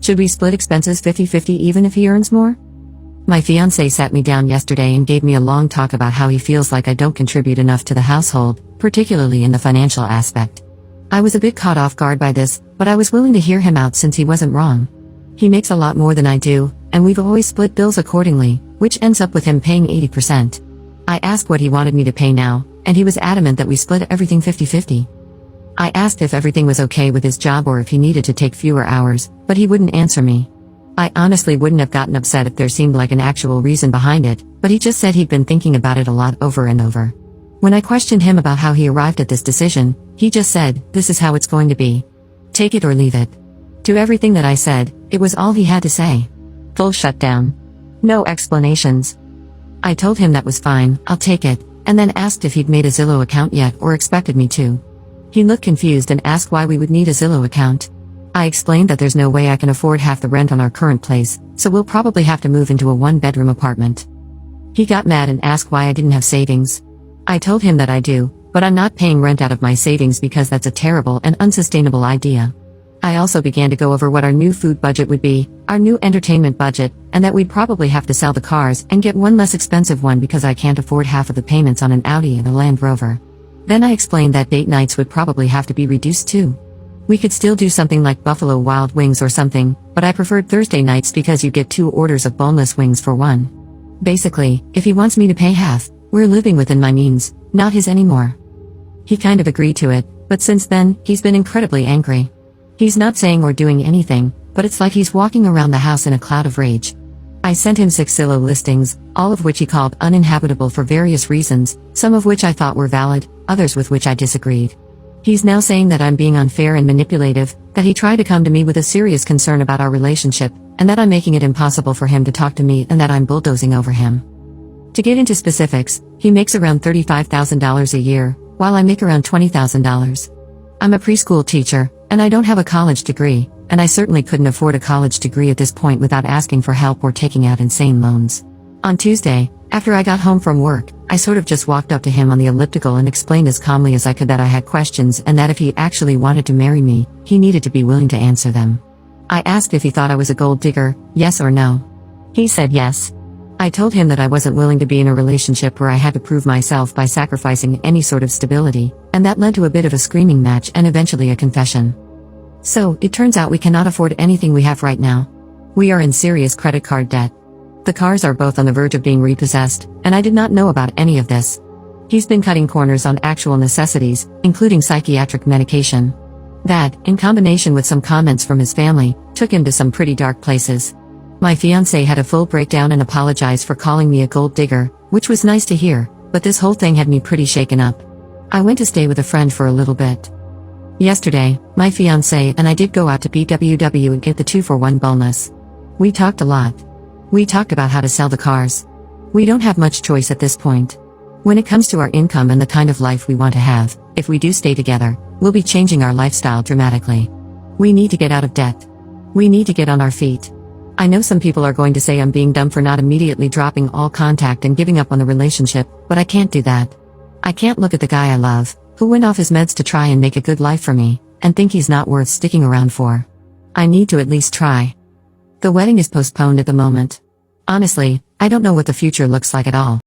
Should we split expenses 50-50 even if he earns more? My fiancé sat me down yesterday and gave me a long talk about how he feels like I don't contribute enough to the household, particularly in the financial aspect. I was a bit caught off guard by this, but I was willing to hear him out since he wasn't wrong. He makes a lot more than I do, and we've always split bills accordingly, which ends up with him paying 80%. I asked what he wanted me to pay now, and he was adamant that we split everything 50-50. I asked if everything was okay with his job or if he needed to take fewer hours, but he wouldn't answer me. I honestly wouldn't have gotten upset if there seemed like an actual reason behind it, but he just said he'd been thinking about it a lot over and over. When I questioned him about how he arrived at this decision, he just said, "This is how it's going to be. Take it or leave it." To everything that I said, it was all he had to say. Full shutdown. No explanations. I told him that was fine, I'll take it, and then asked if he'd made a Zillow account yet or expected me to. He looked confused and asked why we would need a Zillow account. I explained that there's no way I can afford half the rent on our current place, so we'll probably have to move into a one-bedroom apartment. He got mad and asked why I didn't have savings. I told him that I do, but I'm not paying rent out of my savings because that's a terrible and unsustainable idea. I also began to go over what our new food budget would be, our new entertainment budget, and that we'd probably have to sell the cars and get one less expensive one because I can't afford half of the payments on an Audi and a Land Rover. Then I explained that date nights would probably have to be reduced too. We could still do something like Buffalo Wild Wings or something, but I preferred Thursday nights because you get 2 orders of boneless wings for one. Basically, if he wants me to pay half, we're living within my means, not his anymore. He kind of agreed to it, but since then, he's been incredibly angry. He's not saying or doing anything, but it's like he's walking around the house in a cloud of rage. I sent him 6 Zillow listings, all of which he called uninhabitable for various reasons, some of which I thought were valid, others with which I disagreed. He's now saying that I'm being unfair and manipulative, that he tried to come to me with a serious concern about our relationship, and that I'm making it impossible for him to talk to me and that I'm bulldozing over him. To get into specifics, he makes around $35,000 a year, while I make around $20,000. I'm a preschool teacher, and I don't have a college degree, and I certainly couldn't afford a college degree at this point without asking for help or taking out insane loans. On Tuesday, after I got home from work, I sort of just walked up to him on the elliptical and explained as calmly as I could that I had questions and that if he actually wanted to marry me, he needed to be willing to answer them. I asked if he thought I was a gold digger, yes or no. He said yes. I told him that I wasn't willing to be in a relationship where I had to prove myself by sacrificing any sort of stability, and that led to a bit of a screaming match and eventually a confession. So, it turns out we cannot afford anything we have right now. We are in serious credit card debt. The cars are both on the verge of being repossessed, and I did not know about any of this. He's been cutting corners on actual necessities, including psychiatric medication. That, in combination with some comments from his family, took him to some pretty dark places. My fiancé had a full breakdown and apologized for calling me a gold digger, which was nice to hear, but this whole thing had me pretty shaken up. I went to stay with a friend for a little bit. Yesterday, my fiancé and I did go out to BWW and get the 2-for-1 boneless. We talked a lot. We talked about how to sell the cars. We don't have much choice at this point. When it comes to our income and the kind of life we want to have, if we do stay together, we'll be changing our lifestyle dramatically. We need to get out of debt. We need to get on our feet. I know some people are going to say I'm being dumb for not immediately dropping all contact and giving up on the relationship, but I can't do that. I can't look at the guy I love, who went off his meds to try and make a good life for me, and think he's not worth sticking around for. I need to at least try. The wedding is postponed at the moment. Honestly, I don't know what the future looks like at all.